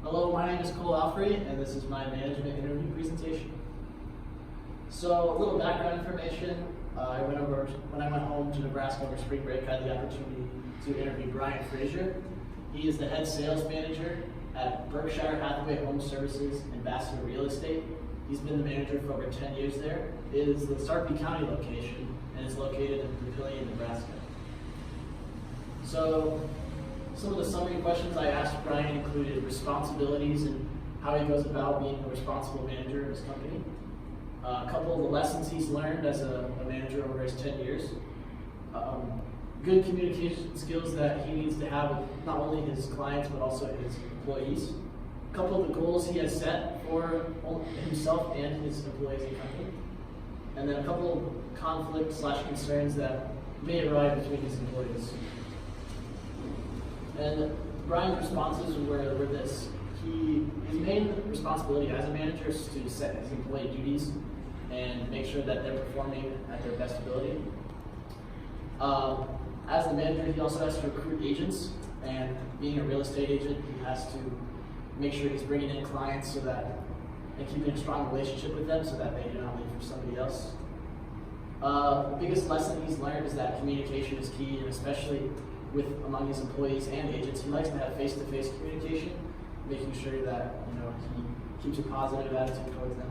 Hello, my name is Cole Alfrey, and this is my management interview presentation. So, a little background information. When I went home to Nebraska over spring break, I had the opportunity to interview Brian Frazier. He is the head sales manager at Berkshire Hathaway Home Services Ambassador Real Estate. He's been the manager for over 10 years there. It is the Sarpy County location and is located in Papillion, Nebraska. So, some of the summary questions I asked Brian included responsibilities and how he goes about being a responsible manager of his company. A couple of the lessons he's learned as a manager over his 10 years. Good communication skills that he needs to have with not only his clients but also his employees. A couple of the goals he has set for himself and his employees and company. And then a couple of conflict/concerns that may arise between his employees. And Brian's responses were this. His main responsibility as a manager is to set his employee duties and make sure that they're performing at their best ability. As the manager, he also has to recruit agents, and being a real estate agent, he has to make sure he's bringing in clients and keeping a strong relationship with them so that they do not leave for somebody else. The biggest lesson he's learned is that communication is key, and especially among his employees and agents, he likes to have face-to-face communication, making sure that he keeps a positive attitude towards them.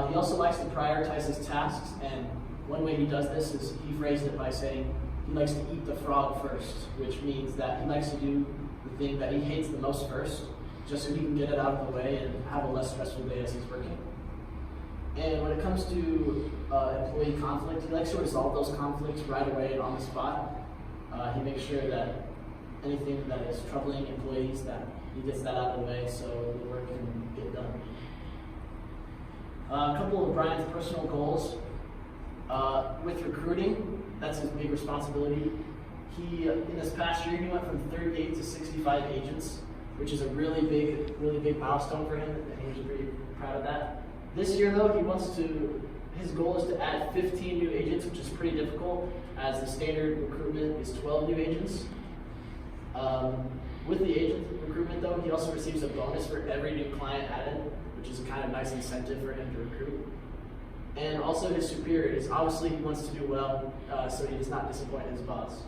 He also likes to prioritize his tasks, and one way he does this is he phrased it by saying he likes to eat the frog first, which means that he likes to do the thing that he hates the most first, just so he can get it out of the way and have a less stressful day as he's working. And when it comes to employee conflict, he likes to resolve those conflicts right away and on the spot. He makes sure that anything that is troubling employees, that he gets that out of the way so the work can get done. A couple of Brian's personal goals. With recruiting, that's his big responsibility. In this past year, he went from 38 to 65 agents, which is a really big milestone for him, and he was pretty proud of that. This year, though, his goal is to add 15 new agents, which is pretty difficult, as the standard recruitment is 12 new agents. With the agent recruitment, though, he also receives a bonus for every new client added, which is a kind of nice incentive for him to recruit. And also his superiors. Obviously, he wants to do well, so he does not disappoint his boss.